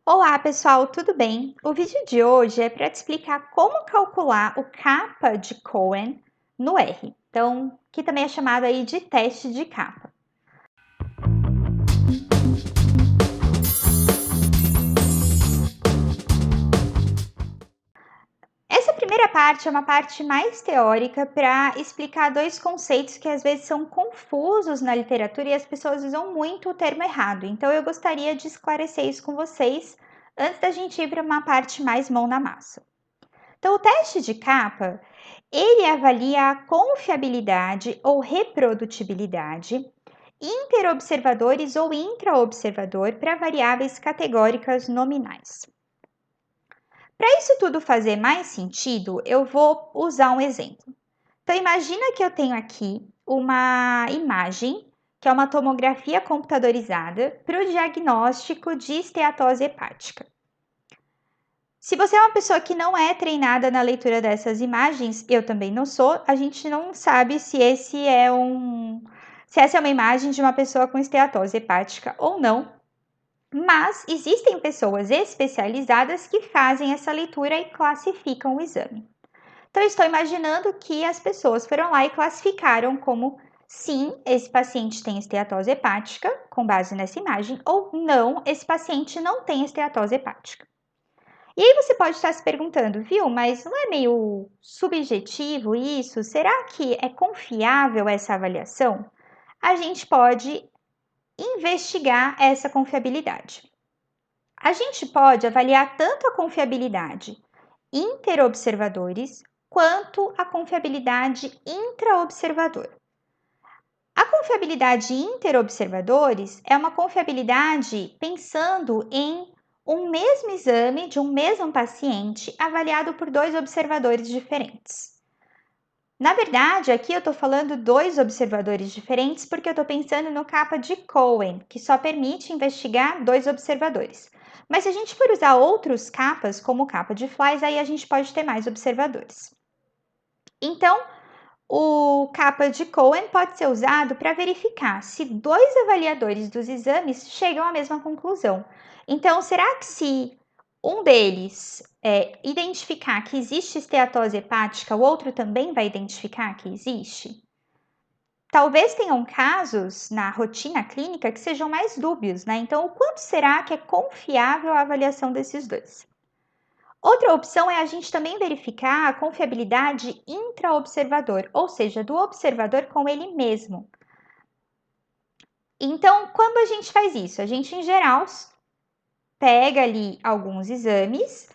Olá, pessoal, tudo bem? O vídeo de hoje é para te explicar como calcular o capa de Cohen no R. Então, que também é chamado aí de teste de capa. Essa primeira parte é uma parte mais teórica para explicar dois conceitos que às vezes são confusos na literatura e as pessoas usam muito o termo errado. Então, eu gostaria de esclarecer isso com vocês antes da gente ir para uma parte mais mão na massa. Então, o teste de capa, ele avalia a confiabilidade ou reprodutibilidade interobservadores ou intraobservador para variáveis categóricas nominais. Para isso tudo fazer mais sentido, eu vou usar um exemplo. Então, imagina que eu tenho aqui uma imagem, que é uma tomografia computadorizada para o diagnóstico de esteatose hepática. Se você é uma pessoa que não é treinada na leitura dessas imagens, eu também não sou, a gente não sabe se essa é uma imagem de uma pessoa com esteatose hepática ou não, mas existem pessoas especializadas que fazem essa leitura e classificam o exame. Então, eu estou imaginando que as pessoas foram lá e classificaram como sim, esse paciente tem esteatose hepática, com base nessa imagem, ou não, esse paciente não tem esteatose hepática. E aí você pode estar se perguntando, viu, mas não é meio subjetivo isso? Será que é confiável essa avaliação? A gente pode investigar essa confiabilidade. A gente pode avaliar tanto a confiabilidade interobservadores quanto a confiabilidade intraobservador. A confiabilidade interobservadores é uma confiabilidade pensando em um mesmo exame de um mesmo paciente avaliado por dois observadores diferentes. Na verdade, aqui eu estou falando dois observadores diferentes porque eu estou pensando no capa de Cohen, que só permite investigar dois observadores. Mas se a gente for usar outros capas, como o capa de Flies, aí a gente pode ter mais observadores. Então, o capa de Cohen pode ser usado para verificar se dois avaliadores dos exames chegam à mesma conclusão. Então, será que se um deles identificar que existe esteatose hepática, o outro também vai identificar que existe? Talvez tenham casos na rotina clínica que sejam mais dúbios, né? Então, o quanto será que é confiável a avaliação desses dois? Outra opção é a gente também verificar a confiabilidade intraobservador, ou seja, do observador com ele mesmo. Então, quando a gente faz isso? A gente, em geral, pega ali alguns exames,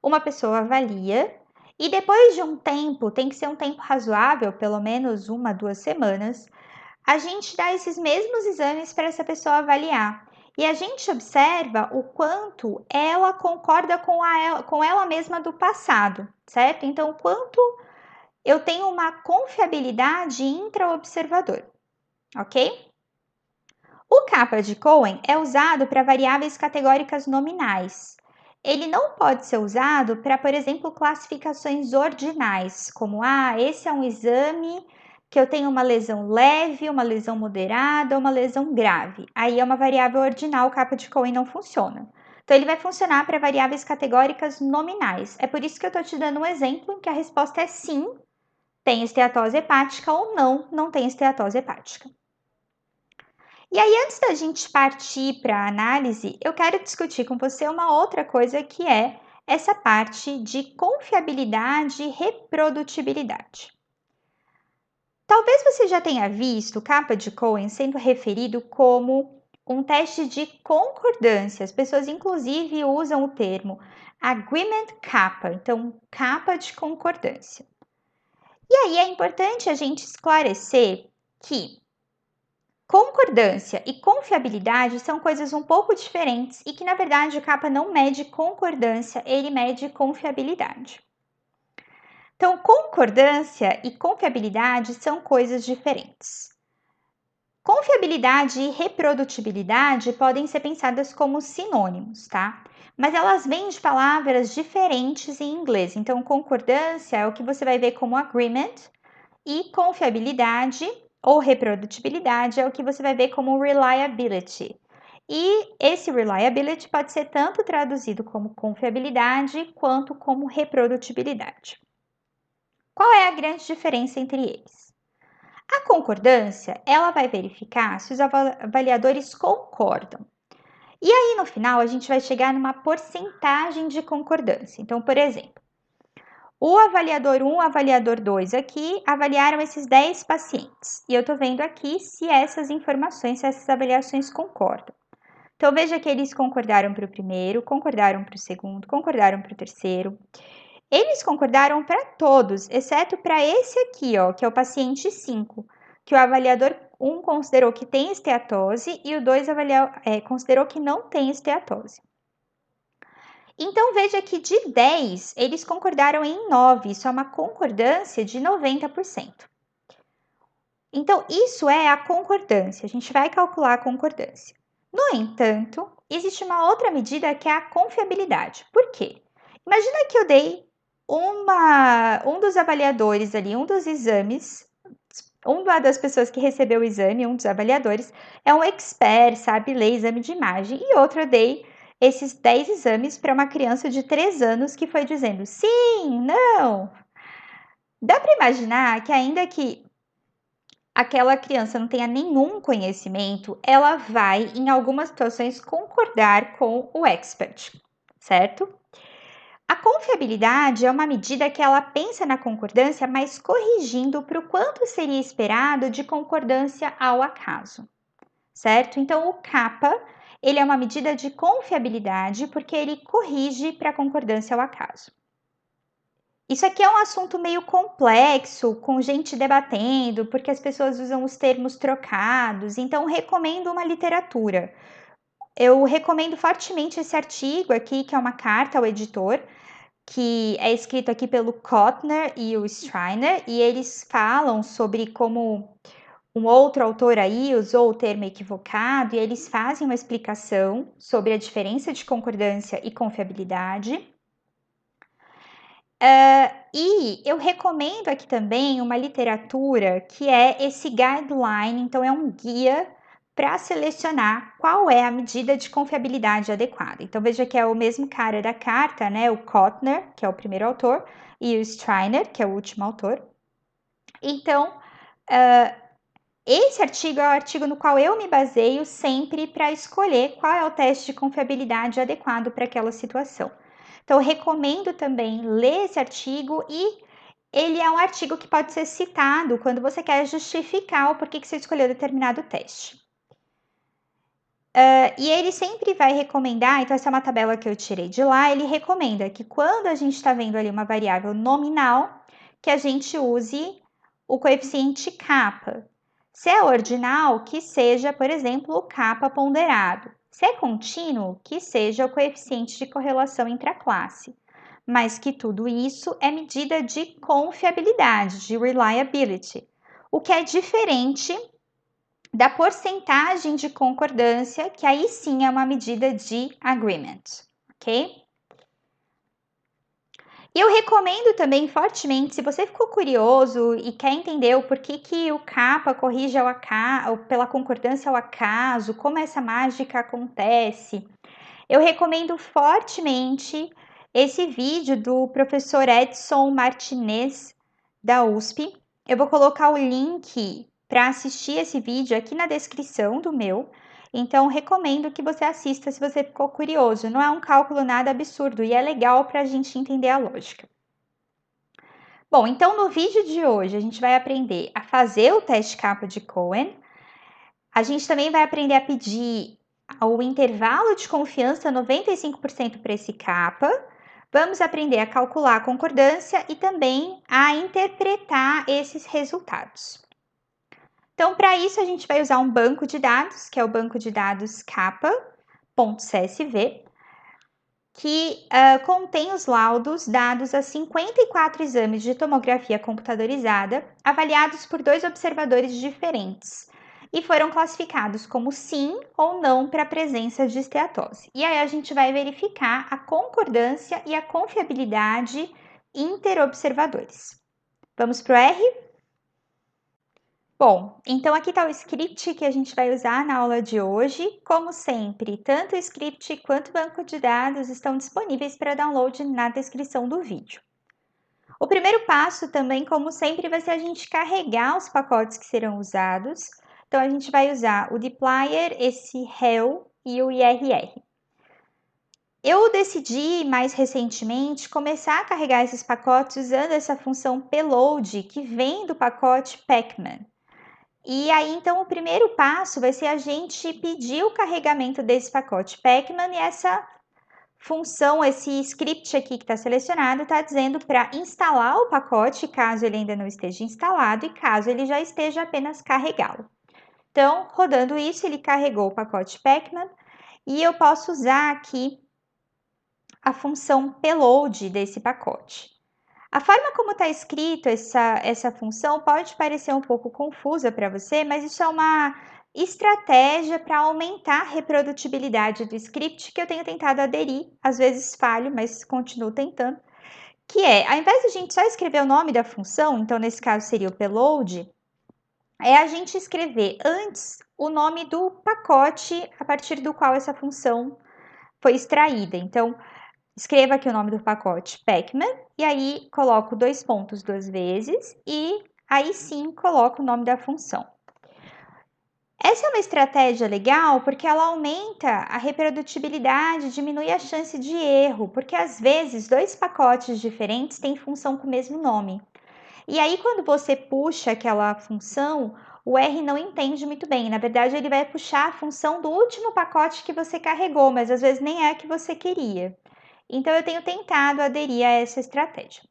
uma pessoa avalia, e depois de um tempo, tem que ser um tempo razoável, pelo menos 1, 2 semanas, a gente dá esses mesmos exames para essa pessoa avaliar. E a gente observa o quanto ela concorda com ela mesma do passado, certo? Então, o quanto eu tenho uma confiabilidade intraobservador, ok? O capa de Cohen é usado para variáveis categóricas nominais. Ele não pode ser usado para, por exemplo, classificações ordinais, como esse é um exame que eu tenho uma lesão leve, uma lesão moderada, uma lesão grave. Aí é uma variável ordinal, o capa de Cohen não funciona. Então, ele vai funcionar para variáveis categóricas nominais. É por isso que eu estou te dando um exemplo em que a resposta é sim, tem esteatose hepática, ou não, não tem esteatose hepática. E aí, antes da gente partir para a análise, eu quero discutir com você uma outra coisa que é essa parte de confiabilidade e reprodutibilidade. Talvez você já tenha visto o capa de Cohen sendo referido como um teste de concordância. As pessoas, inclusive, usam o termo agreement capa, então, capa de concordância. E aí é importante a gente esclarecer que concordância e confiabilidade são coisas um pouco diferentes e que, na verdade, o capa não mede concordância, ele mede confiabilidade. Então, concordância e confiabilidade são coisas diferentes. Confiabilidade e reprodutibilidade podem ser pensadas como sinônimos, tá? Mas elas vêm de palavras diferentes em inglês. Então, concordância é o que você vai ver como agreement e confiabilidade ou reprodutibilidade é o que você vai ver como reliability. E esse reliability pode ser tanto traduzido como confiabilidade quanto como reprodutibilidade. Qual é a grande diferença entre eles? A concordância, ela vai verificar se os avaliadores concordam. E aí, no final, a gente vai chegar numa porcentagem de concordância. Então, por exemplo, o avaliador 1 e o avaliador 2 aqui avaliaram esses 10 pacientes. E eu estou vendo aqui se essas informações, se essas avaliações concordam. Então, veja que eles concordaram para o primeiro, concordaram para o segundo, concordaram para o terceiro. Eles concordaram para todos, exceto para esse aqui, ó, que é o paciente 5, que o avaliador 1 considerou que tem esteatose e o 2 considerou que não tem esteatose. Então, veja que de 10, eles concordaram em 9, isso é uma concordância de 90%. Então, isso é a concordância, a gente vai calcular a concordância. No entanto, existe uma outra medida que é a confiabilidade. Por quê? Imagina que eu dei um dos avaliadores ali, um dos exames, uma das pessoas que recebeu o exame, um dos avaliadores, é um expert, sabe ler exame de imagem, e outro eu dei esses 10 exames para uma criança de 3 anos que foi dizendo sim, não. Dá para imaginar que ainda que aquela criança não tenha nenhum conhecimento, ela vai, em algumas situações, concordar com o expert, certo? A confiabilidade é uma medida que ela pensa na concordância, mas corrigindo para o quanto seria esperado de concordância ao acaso, certo? Então, o CAPA, ele é uma medida de confiabilidade porque ele corrige para a concordância ao acaso. Isso aqui é um assunto meio complexo, com gente debatendo, porque as pessoas usam os termos trocados, então recomendo uma literatura. Eu recomendo fortemente esse artigo aqui, que é uma carta ao editor, que é escrito aqui pelo Kotner e o Schreiner, e eles falam sobre como um outro autor aí usou o termo equivocado, e eles fazem uma explicação sobre a diferença de concordância e confiabilidade. E eu recomendo aqui também uma literatura que é esse guideline, então é um guia para selecionar qual é a medida de confiabilidade adequada. Então veja que é o mesmo cara da carta, né? O Kotner, que é o primeiro autor, e o Schreiner, que é o último autor. Então, esse artigo é o artigo no qual eu me baseio sempre para escolher qual é o teste de confiabilidade adequado para aquela situação. Então, eu recomendo também ler esse artigo e ele é um artigo que pode ser citado quando você quer justificar o porquê que você escolheu determinado teste. E ele sempre vai recomendar, então essa é uma tabela que eu tirei de lá, ele recomenda que quando a gente está vendo ali uma variável nominal, que a gente use o coeficiente kappa. Se é ordinal, que seja, por exemplo, o kappa ponderado. Se é contínuo, que seja o coeficiente de correlação intraclasse. Mas que tudo isso é medida de confiabilidade, de reliability, o que é diferente da porcentagem de concordância, que aí sim é uma medida de agreement, ok? E eu recomendo também fortemente, se você ficou curioso e quer entender o porquê que o kappa corrige ao acaso, pela concordância ao acaso, como essa mágica acontece, eu recomendo fortemente esse vídeo do professor Edson Martinez, da USP. Eu vou colocar o link para assistir esse vídeo aqui na descrição do meu. Então, recomendo que você assista se você ficou curioso. Não é um cálculo nada absurdo e é legal para a gente entender a lógica. Bom, então no vídeo de hoje a gente vai aprender a fazer o teste kappa de Cohen. A gente também vai aprender a pedir o intervalo de confiança 95% para esse kappa. Vamos aprender a calcular a concordância e também a interpretar esses resultados. Então, para isso, a gente vai usar um banco de dados, que é o banco de dados kappa.csv, que contém os laudos dados a 54 exames de tomografia computadorizada, avaliados por 2 observadores diferentes, e foram classificados como sim ou não para a presença de esteatose. E aí a gente vai verificar a concordância e a confiabilidade interobservadores. Vamos para o R? Bom, então aqui está o script que a gente vai usar na aula de hoje. Como sempre, tanto o script quanto o banco de dados estão disponíveis para download na descrição do vídeo. O primeiro passo também, como sempre, vai ser a gente carregar os pacotes que serão usados. Então, a gente vai usar o dplyr, esse rel e o irr. Eu decidi, mais recentemente, começar a carregar esses pacotes usando essa função payload, que vem do pacote pacman. E aí, então, o primeiro passo vai ser a gente pedir o carregamento desse pacote pacman e essa função, esse script aqui que está selecionado, está dizendo para instalar o pacote, caso ele ainda não esteja instalado e caso ele já esteja, apenas carregá-lo. Então, rodando isso, ele carregou o pacote pacman e eu posso usar aqui a função payload desse pacote. A forma como está escrito essa função pode parecer um pouco confusa para você, mas isso é uma estratégia para aumentar a reprodutibilidade do script que eu tenho tentado aderir. Às vezes falho, mas continuo tentando. Que é, ao invés de a gente só escrever o nome da função, então nesse caso seria o payload, é a gente escrever antes o nome do pacote a partir do qual essa função foi extraída. Então, escreva aqui o nome do pacote pacman e aí coloco 2 pontos 2 vezes e aí sim coloco o nome da função. Essa é uma estratégia legal porque ela aumenta a reprodutibilidade, diminui a chance de erro, porque às vezes 2 pacotes diferentes têm função com o mesmo nome. E aí quando você puxa aquela função, o R não entende muito bem. Na verdade, ele vai puxar a função do último pacote que você carregou, mas às vezes nem é a que você queria. Então, eu tenho tentado aderir a essa estratégia.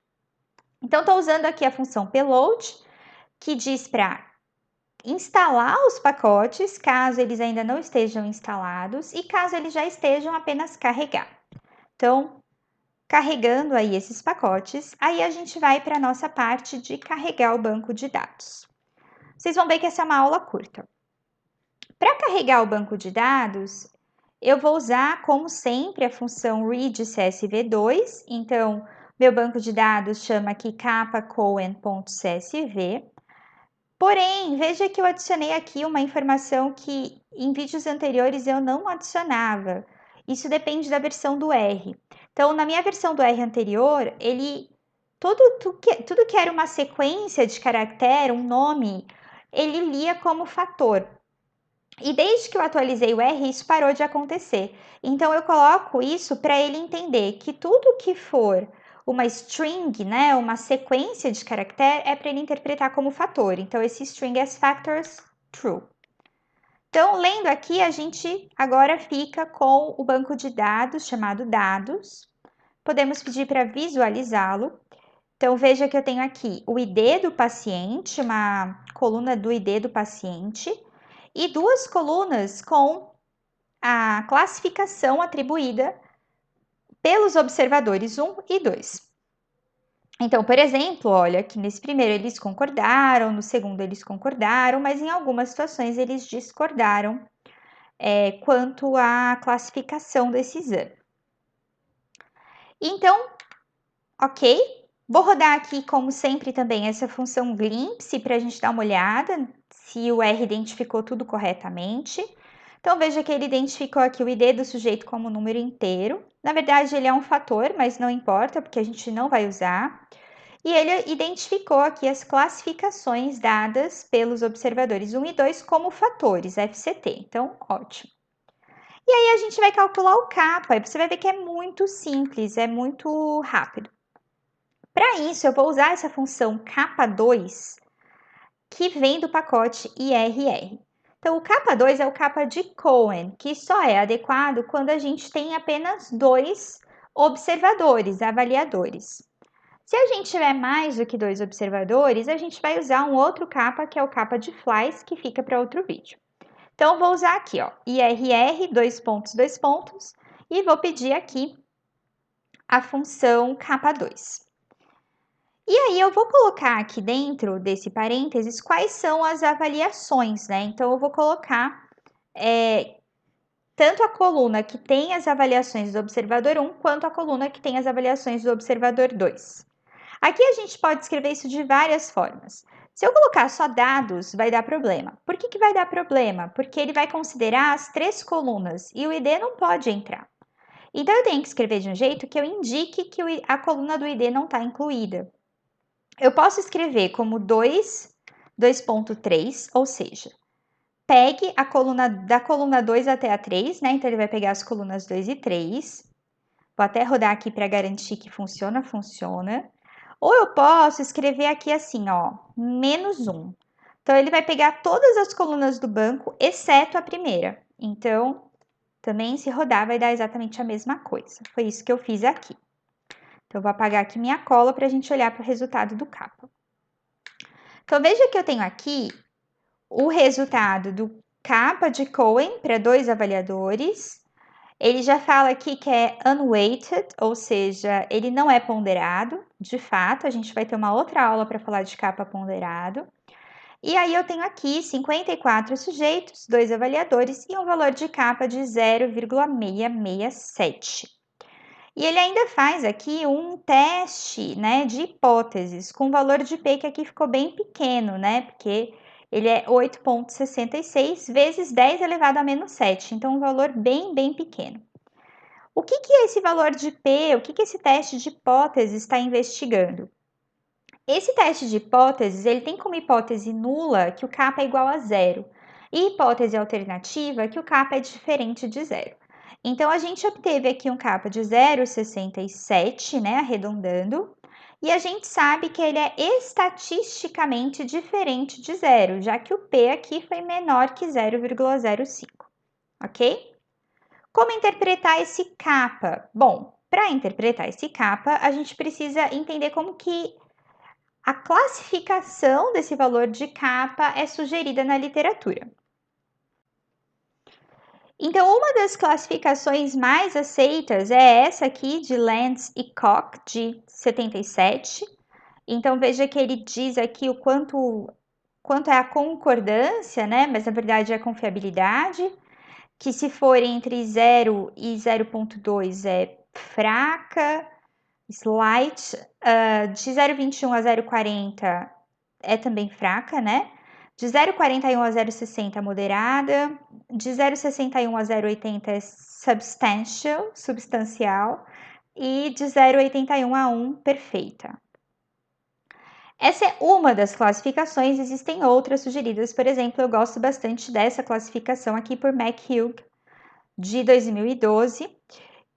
Então, estou usando aqui a função payload, que diz para instalar os pacotes, caso eles ainda não estejam instalados, e caso eles já estejam, apenas carregar. Então, carregando aí esses pacotes, aí a gente vai para a nossa parte de carregar o banco de dados. Vocês vão ver que essa é uma aula curta. Para carregar o banco de dados, eu vou usar, como sempre, a função readCSV2. Então, meu banco de dados chama aqui capa_cohen.csv. Porém, veja que eu adicionei aqui uma informação que em vídeos anteriores eu não adicionava. Isso depende da versão do R. Então, na minha versão do R anterior, tudo que era uma sequência de caractere, um nome, ele lia como fator. E desde que eu atualizei o R, isso parou de acontecer. Então, eu coloco isso para ele entender que tudo que for uma string, né, uma sequência de caractere, é para ele interpretar como fator. Então, esse string as factors true. Então, lendo aqui, a gente agora fica com o banco de dados chamado dados. Podemos pedir para visualizá-lo. Então, veja que eu tenho aqui o ID do paciente, uma coluna do ID do paciente, e 2 colunas com a classificação atribuída pelos observadores 1 e 2. Então, por exemplo, olha que nesse primeiro eles concordaram, no segundo eles concordaram, mas em algumas situações eles discordaram quanto à classificação desse exame. Então, ok, vou rodar aqui, como sempre, também essa função glimpse para a gente dar uma olhada se o R identificou tudo corretamente. Então, veja que ele identificou aqui o ID do sujeito como número inteiro. Na verdade, ele é um fator, mas não importa, porque a gente não vai usar. E ele identificou aqui as classificações dadas pelos observadores 1 e 2 como fatores, FCT. Então, ótimo. E aí, a gente vai calcular o kappa. E você vai ver que é muito simples, é muito rápido. Para isso, eu vou usar essa função kappa2, que vem do pacote IRR. Então, o capa2 é o capa de Cohen, que só é adequado quando a gente tem apenas 2 observadores, avaliadores. Se a gente tiver mais do que 2 observadores, a gente vai usar um outro capa, que é o capa de flies, que fica para outro vídeo. Então, vou usar aqui, ó, IRR, 2 pontos, e vou pedir aqui a função capa2. E aí, eu vou colocar aqui dentro desse parênteses quais são as avaliações, né? Então, eu vou colocar tanto a coluna que tem as avaliações do observador 1, quanto a coluna que tem as avaliações do observador 2. Aqui a gente pode escrever isso de várias formas. Se eu colocar só dados, vai dar problema. Por que vai dar problema? Porque ele vai considerar as 3 colunas e o ID não pode entrar. Então, eu tenho que escrever de um jeito que eu indique que a coluna do ID não está incluída. Eu posso escrever como 2.3, ou seja, pegue a coluna da coluna 2 até a 3, né? Então, ele vai pegar as colunas 2 e 3. Vou até rodar aqui para garantir que funciona. Ou eu posso escrever aqui assim, ó, -1. Então, ele vai pegar todas as colunas do banco, exceto a primeira. Então, também se rodar vai dar exatamente a mesma coisa. Foi isso que eu fiz aqui. Então, eu vou apagar aqui minha cola para a gente olhar para o resultado do capa. Então, veja que eu tenho aqui o resultado do capa de Cohen para 2 avaliadores. Ele já fala aqui que é unweighted, ou seja, ele não é ponderado. De fato, a gente vai ter uma outra aula para falar de capa ponderado. E aí eu tenho aqui 54 sujeitos, 2 avaliadores e um valor de capa de 0,667. E ele ainda faz aqui um teste, né, de hipóteses, com valor de P que aqui ficou bem pequeno, né, porque ele é 8,66 vezes 10 elevado a menos 7, então um valor bem pequeno. O que é esse valor de P? O que esse teste de hipóteses está investigando? Esse teste de hipóteses, ele tem como hipótese nula que o kappa é igual a 0 e hipótese alternativa que o kappa é diferente de 0. Então, a gente obteve aqui um kappa de 0,67, né, arredondando, e a gente sabe que ele é estatisticamente diferente de 0, já que o P aqui foi menor que 0,05, ok? Como interpretar esse kappa? Bom, para interpretar esse kappa, a gente precisa entender como que a classificação desse valor de kappa é sugerida na literatura. Então, uma das classificações mais aceitas é essa aqui de Lentz e Koch, de 77. Então, veja que ele diz aqui o quanto é a concordância, né? Mas na verdade é a confiabilidade, que se for entre 0 e 0,2 é fraca, slight, de 0,21 a 0,40 é também fraca, né? De 0,41 a 0,60 moderada, de 0,61 a 0,80 é substancial, e de 0,81 a 1 perfeita. Essa é uma das classificações, existem outras sugeridas, por exemplo, eu gosto bastante dessa classificação aqui por McHugh, de 2012,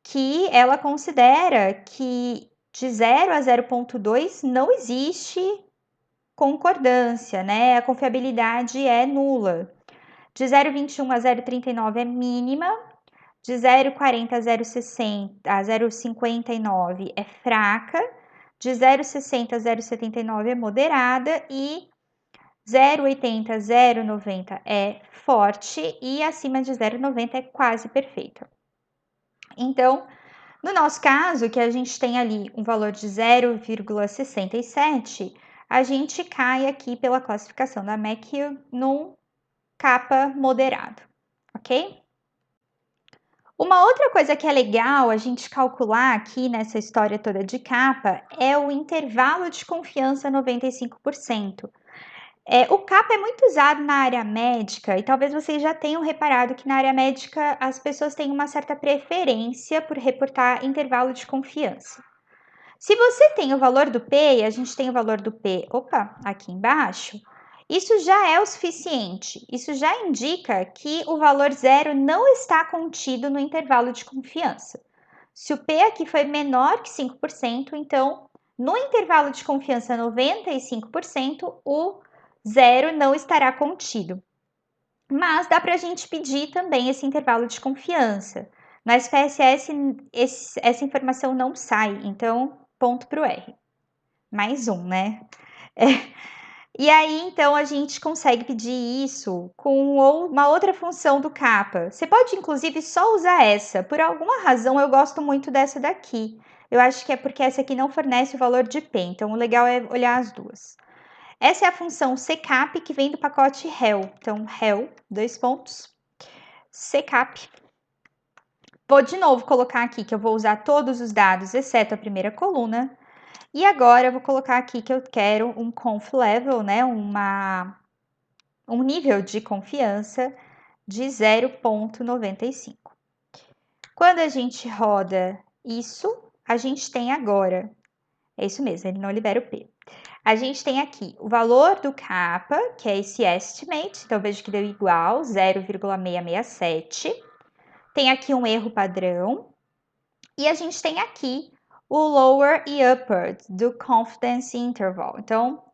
que ela considera que de 0 a 0,2 não existe concordância, né? A confiabilidade é nula. De 0,21 a 0,39 é mínima, de 0,40 a 0,60 a 0,59 é fraca, de 0,60 a 0,79 é moderada e 0,80 a 0,90 é forte e acima de 0,90 é quase perfeita. Então, no nosso caso, que a gente tem ali um valor de 0,67, a gente cai aqui pela classificação da McHugh num kappa moderado, ok? Uma outra coisa que é legal a gente calcular aqui nessa história toda de kappa é o intervalo de confiança 95%. O kappa é muito usado na área médica e talvez vocês já tenham reparado que na área médica as pessoas têm uma certa preferência por reportar intervalo de confiança. Se você tem o valor do P e a gente tem o valor do P, aqui embaixo, isso já é o suficiente. Isso já indica que o valor 0 não está contido no intervalo de confiança. Se o P aqui foi menor que 5%, então no intervalo de confiança 95%, o 0 não estará contido. Mas dá para a gente pedir também esse intervalo de confiança. Na SPSS, essa informação não sai, então ponto para o R. Mais um, né? E aí, então, a gente consegue pedir isso com uma outra função do kappa. Você pode, inclusive, só usar essa. Por alguma razão, eu gosto muito dessa daqui. Eu acho que é porque essa aqui não fornece o valor de P, então o legal é olhar as duas. Essa é a função ccap que vem do pacote HEL. Então, HEL, ccap. Vou de novo colocar aqui que eu vou usar todos os dados, exceto a primeira coluna. E agora eu vou colocar aqui que eu quero um conf level, né, um nível de confiança de 0,95. Quando a gente roda isso, a gente tem agora, é isso mesmo, ele não libera o P. A gente tem aqui o valor do kappa, que é esse estimate, então vejo que deu igual, 0,667. Tem aqui um erro padrão. E a gente tem aqui o lower e upper do confidence interval. Então,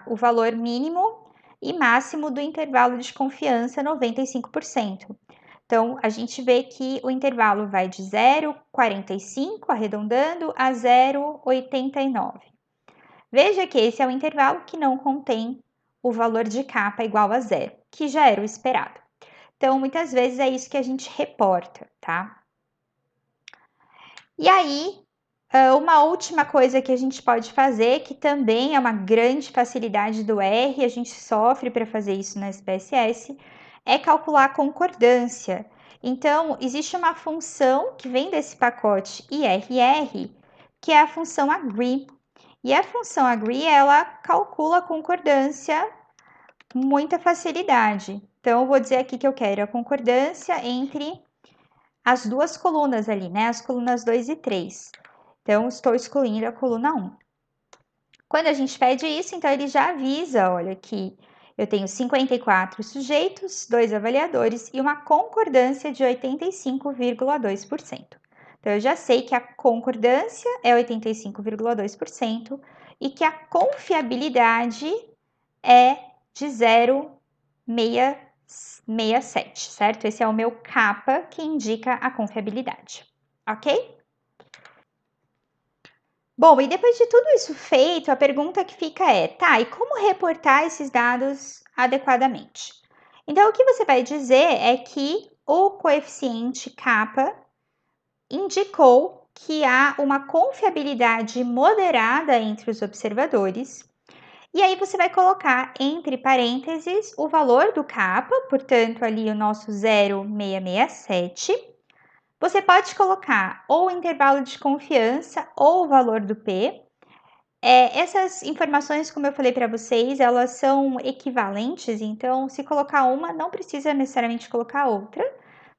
o valor mínimo e máximo do intervalo de confiança, 95%. Então, a gente vê que o intervalo vai de 0,45, arredondando, a 0,89. Veja que esse é o intervalo que não contém o valor de kappa igual a zero, que já era o esperado. Então, muitas vezes é isso que a gente reporta, tá? E aí, uma última coisa que a gente pode fazer, que também é uma grande facilidade do R, a gente sofre para fazer isso na SPSS, é calcular a concordância. Então, existe uma função que vem desse pacote IRR, que é a função agree. E a função agree, ela calcula a concordância com muita facilidade. Então, eu vou dizer aqui que eu quero a concordância entre as duas colunas ali, né? As colunas 2 e 3. Então, estou excluindo a coluna 1. Quando a gente pede isso, então ele já avisa, olha, que eu tenho 54 sujeitos, 2 avaliadores e uma concordância de 85,2%. Então, eu já sei que a concordância é 85,2% e que a confiabilidade é de 0,667, certo? Esse é o meu kappa que indica a confiabilidade, ok? Bom, e depois de tudo isso feito, a pergunta que fica é, tá, e como reportar esses dados adequadamente? Então, o que você vai dizer é que o coeficiente kappa indicou que há uma confiabilidade moderada entre os observadores, e aí você vai colocar entre parênteses o valor do kappa, portanto ali o nosso 0,667. Você pode colocar ou o intervalo de confiança ou o valor do P. Essas informações, como eu falei para vocês, elas são equivalentes, então se colocar uma, não precisa necessariamente colocar outra.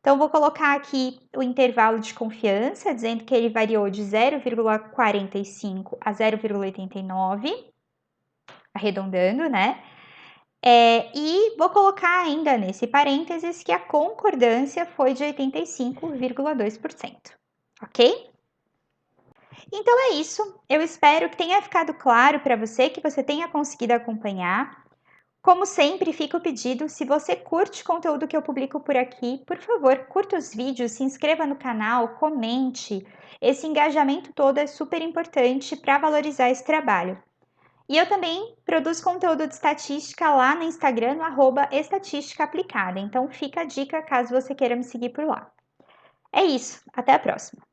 Então, vou colocar aqui o intervalo de confiança, dizendo que ele variou de 0,45 a 0,89, arredondando, né? E vou colocar ainda nesse parênteses que a concordância foi de 85,2%, ok? Então é isso. Eu espero que tenha ficado claro para você, que você tenha conseguido acompanhar. Como sempre, fica o pedido, se você curte o conteúdo que eu publico por aqui, por favor, curta os vídeos, se inscreva no canal, comente. Esse engajamento todo é super importante para valorizar esse trabalho. E eu também produzo conteúdo de estatística lá no Instagram, no @estatísticaaplicada. Então fica a dica caso você queira me seguir por lá. É isso, até a próxima!